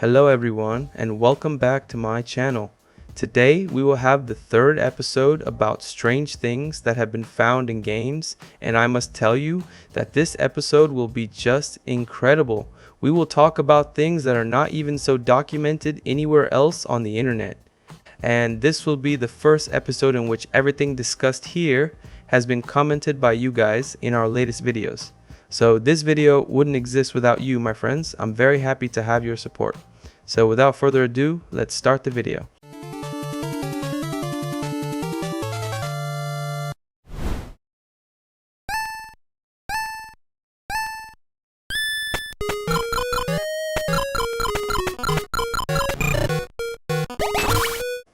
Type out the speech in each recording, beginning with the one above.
Hello everyone and welcome back to my channel. Today we will have the third episode about strange things that have been found in games, and I must tell you that this episode will be just incredible. We will talk about things that are not even so documented anywhere else on the internet. And this will be the first episode in which everything discussed here has been commented by you guys in our latest videos. So this video wouldn't exist without you, my friends. I'm very happy to have your support. So without further ado, let's start the video.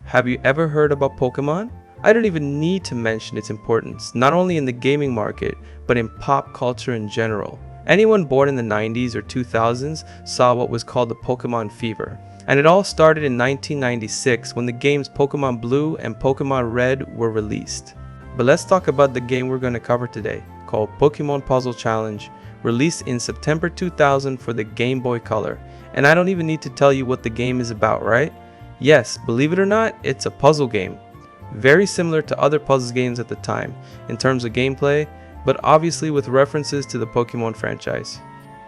Have you ever heard about Pokemon? I don't even need to mention its importance, not only in the gaming market, but in pop culture in general. Anyone born in the 90s or 2000s saw what was called the Pokemon fever. And it all started in 1996 when the games Pokemon Blue and Pokemon Red were released. But let's talk about the game we're going to cover today, called Pokemon Puzzle Challenge, released in September 2000 for the Game Boy Color. And I don't even need to tell you what the game is about, right? Yes, believe it or not, it's a puzzle game. Very similar to other puzzle games at the time, in terms of gameplay, but obviously with references to the Pokemon franchise.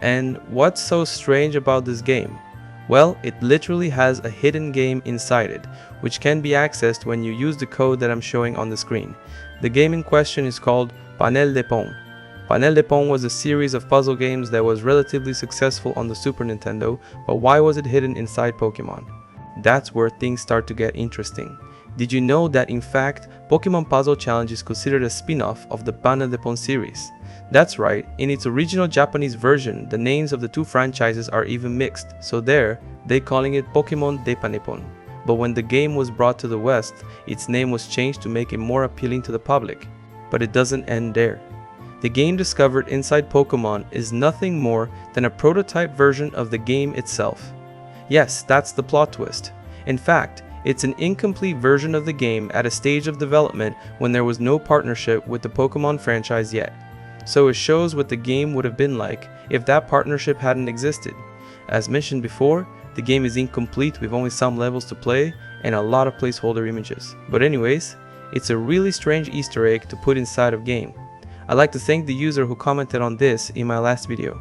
And what's so strange about this game? Well, it literally has a hidden game inside it, which can be accessed when you use the code that I'm showing on the screen. The game in question is called Panel de Pon. Panel de Pon was a series of puzzle games that was relatively successful on the Super Nintendo, but why was it hidden inside Pokemon? That's where things start to get interesting. Did you know that in fact, Pokemon Puzzle Challenge is considered a spin-off of the Panel de Pon series? That's right, in its original Japanese version, the names of the two franchises are even mixed, so there, they calling it Pokemon de Panepon. But when the game was brought to the West, its name was changed to make it more appealing to the public. But it doesn't end there. The game discovered inside Pokemon is nothing more than a prototype version of the game itself. Yes, that's the plot twist. In fact, it's an incomplete version of the game at a stage of development when there was no partnership with the Pokemon franchise yet. So it shows what the game would have been like if that partnership hadn't existed. As mentioned before, the game is incomplete with only some levels to play and a lot of placeholder images. But anyways, it's a really strange Easter egg to put inside of game. I'd like to thank the user who commented on this in my last video.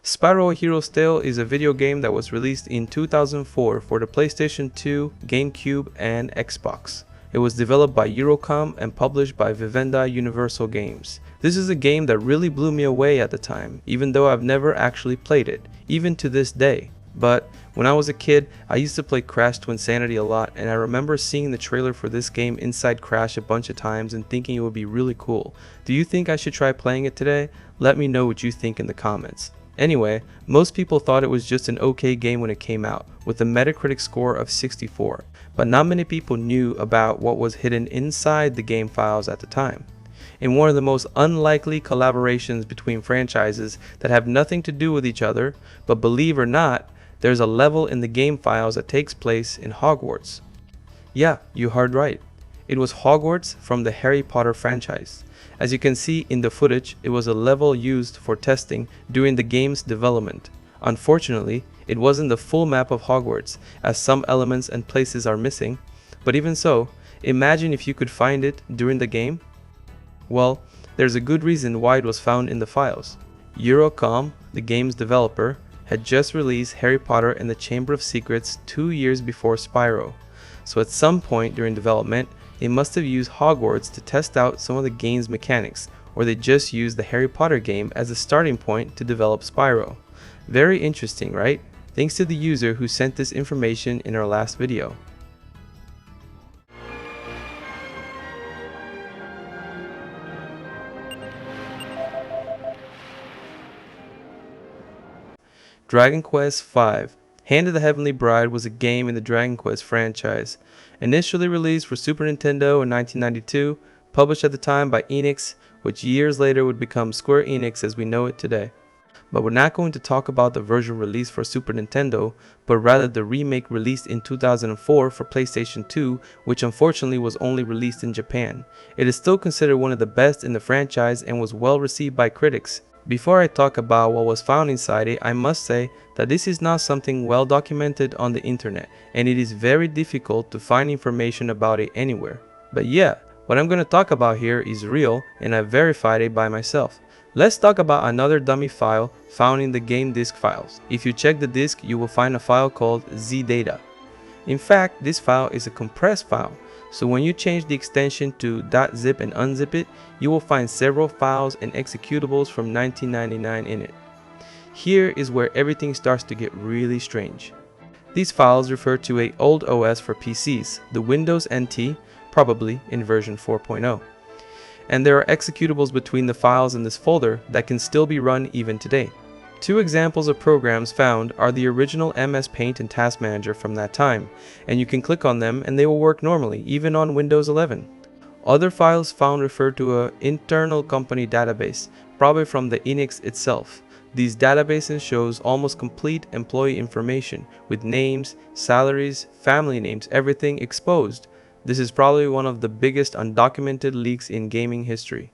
Spyro: A Hero's Tale is a video game that was released in 2004 for the PlayStation 2, GameCube, and Xbox. It was developed by Eurocom and published by Vivendi Universal Games. This is a game that really blew me away at the time, even though I've never actually played it, even to this day. But when I was a kid, I used to play Crash to Insanity a lot, and I remember seeing the trailer for this game inside Crash a bunch of times and thinking it would be really cool. Do you think I should try playing it today? Let me know what you think in the comments. Anyway, most people thought it was just an okay game when it came out, with a Metacritic score of 64, but not many people knew about what was hidden inside the game files at the time. In one of the most unlikely collaborations between franchises that have nothing to do with each other, but believe or not, there's a level in the game files that takes place in Hogwarts. Yeah, you heard right. It was Hogwarts from the Harry Potter franchise. As you can see in the footage, it was a level used for testing during the game's development. Unfortunately, it wasn't the full map of Hogwarts, as some elements and places are missing, but even so, imagine if you could find it during the game. Well, there's a good reason why it was found in the files. Eurocom, the game's developer, had just released Harry Potter and the Chamber of Secrets 2 years before Spyro. So at some point during development, they must have used Hogwarts to test out some of the game's mechanics, or they just used the Harry Potter game as a starting point to develop Spyro. Very interesting, right? Thanks to the user who sent this information in our last video. Dragon Quest V. Hand of the Heavenly Bride was a game in the Dragon Quest franchise. Initially released for Super Nintendo in 1992, published at the time by Enix, which years later would become Square Enix as we know it today. But we're not going to talk about the version released for Super Nintendo, but rather the remake released in 2004 for PlayStation 2, which unfortunately was only released in Japan. It is still considered one of the best in the franchise and was well received by critics. Before I talk about what was found inside it, I must say that this is not something well documented on the internet, and it is very difficult to find information about it anywhere. But yeah, what I'm going to talk about here is real, and I verified it by myself. Let's talk about another dummy file found in the game disk files. If you check the disk, you will find a file called zdata. In fact, this file is a compressed file, so when you change the extension to .zip and unzip it, you will find several files and executables from 1999 in it. Here is where everything starts to get really strange. These files refer to an old OS for PCs, the Windows NT, probably in version 4.0. And there are executables between the files in this folder that can still be run even today. Two examples of programs found are the original MS Paint and Task Manager from that time, and you can click on them and they will work normally, even on Windows 11. Other files found refer to an internal company database, probably from the Enix itself. These databases shows almost complete employee information with names, salaries, family names, everything exposed. This is probably one of the biggest undocumented leaks in gaming history.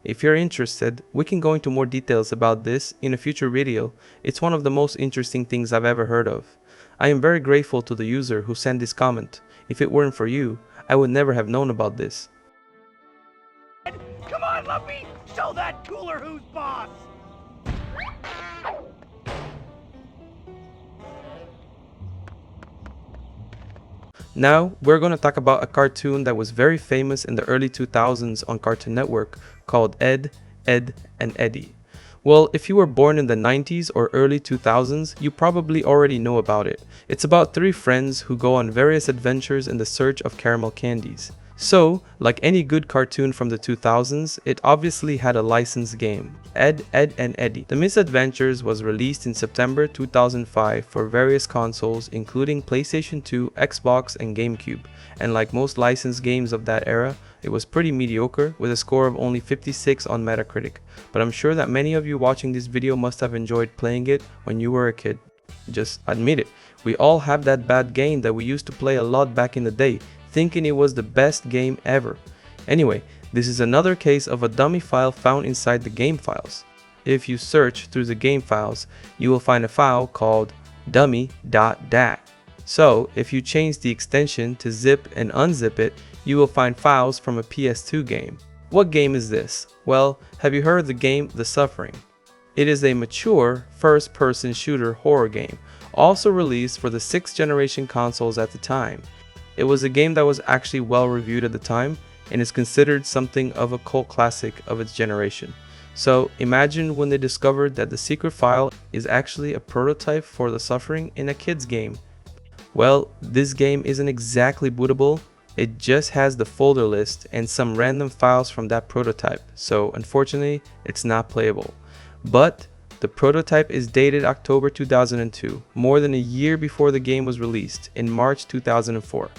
If you're interested, we can go into more details about this in a future video. It's one of the most interesting things I've ever heard of. I am very grateful to the user who sent this comment. If it weren't for you, I would never have known about this. Come on, Lumpy! Show that cooler who's boss! Now, we're going to talk about a cartoon that was very famous in the early 2000s on Cartoon Network called Ed, Edd and Eddy. Well, if you were born in the 90s or early 2000s, you probably already know about it. It's about three friends who go on various adventures in the search of caramel candies. So, like any good cartoon from the 2000s, it obviously had a licensed game, Ed, Edd and Eddy. The Misadventures was released in September 2005 for various consoles including PlayStation 2, Xbox and GameCube, and like most licensed games of that era, it was pretty mediocre with a score of only 56 on Metacritic, but I'm sure that many of you watching this video must have enjoyed playing it when you were a kid. Just admit it, we all have that bad game that we used to play a lot back in the day, thinking it was the best game ever. Anyway, this is another case of a dummy file found inside the game files. If you search through the game files, you will find a file called dummy.dat. So if you change the extension to zip and unzip it, you will find files from a PS2 game. What game is this? Well, have you heard of the game The Suffering? It is a mature first-person shooter horror game, also released for the 6th generation consoles at the time. It was a game that was actually well reviewed at the time and is considered something of a cult classic of its generation. So imagine when they discovered that the secret file is actually a prototype for The Suffering in a kid's game. Well, this game isn't exactly bootable, it just has the folder list and some random files from that prototype, so unfortunately it's not playable. But the prototype is dated October 2002, more than a year before the game was released, in March 2004.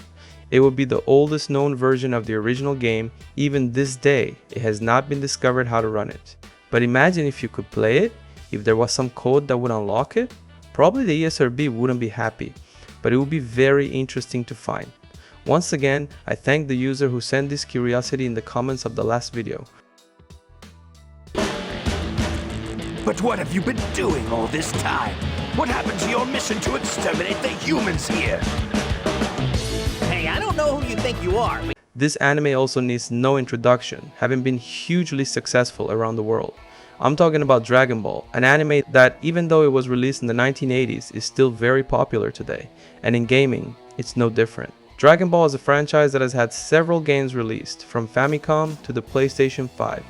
It would be the oldest known version of the original game. Even this day, it has not been discovered how to run it. But imagine if you could play it, if there was some code that would unlock it. Probably the ESRB wouldn't be happy, but it would be very interesting to find. Once again, I thank the user who sent this curiosity in the comments of the last video. But what have you been doing all this time? What happened to your mission to exterminate the humans here? Hey, I don't know who you think you are. This anime also needs no introduction, having been hugely successful around the world. I'm talking about Dragon Ball, an anime that, even though it was released in the 1980s, is still very popular today, and in gaming, it's no different. Dragon Ball is a franchise that has had several games released, from Famicom to the PlayStation 5,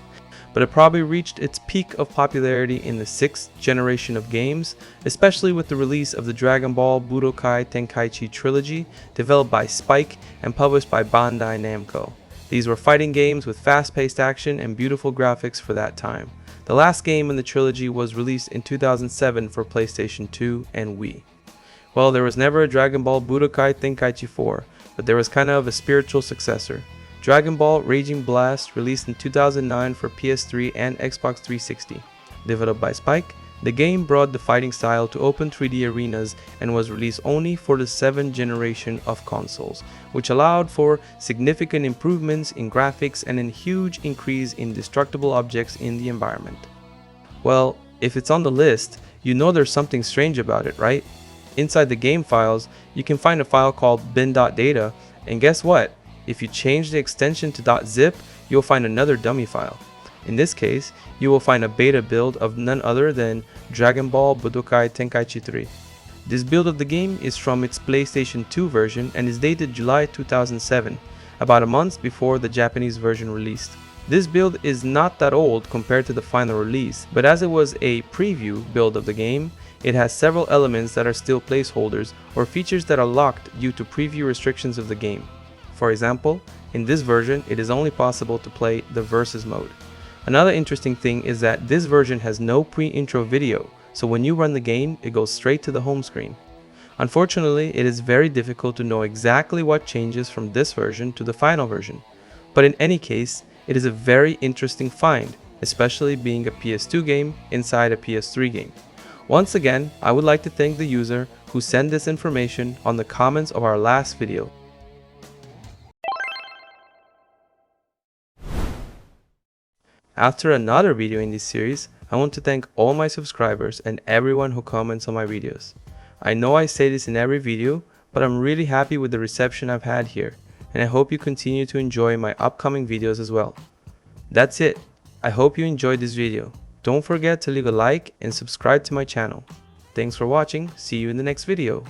but it probably reached its peak of popularity in the 6th generation of games, especially with the release of the Dragon Ball Budokai Tenkaichi trilogy, developed by Spike and published by Bandai Namco. These were fighting games with fast-paced action and beautiful graphics for that time. The last game in the trilogy was released in 2007 for PlayStation 2 and Wii. Well, there was never a Dragon Ball Budokai Tenkaichi 4, but there was kind of a spiritual successor. Dragon Ball Raging Blast, released in 2009 for PS3 and Xbox 360, developed by Spike The game brought the fighting style to open 3D arenas and was released only for the 7th generation of consoles, which allowed for significant improvements in graphics and a huge increase in destructible objects in the environment. Well, if it's on the list, you know there's something strange about it, right? Inside the game files, you can find a file called bin.data, and guess what? If you change the extension to .zip, you'll find another dummy file. In this case, you will find a beta build of none other than Dragon Ball Budokai Tenkaichi 3. This build of the game is from its PlayStation 2 version and is dated July 2007, about a month before the Japanese version released. This build is not that old compared to the final release, but as it was a preview build of the game, it has several elements that are still placeholders or features that are locked due to preview restrictions of the game. For example, in this version, it is only possible to play the Versus mode. Another interesting thing is that this version has no pre-intro video, so when you run the game, it goes straight to the home screen. Unfortunately, it is very difficult to know exactly what changes from this version to the final version, but in any case, it is a very interesting find, especially being a PS2 game inside a PS3 game. Once again, I would like to thank the user who sent this information on the comments of our last video. After another video in this series, I want to thank all my subscribers and everyone who comments on my videos. I know I say this in every video, but I'm really happy with the reception I've had here, and I hope you continue to enjoy my upcoming videos as well. That's it. I hope you enjoyed this video. Don't forget to leave a like and subscribe to my channel. Thanks for watching. See you in the next video.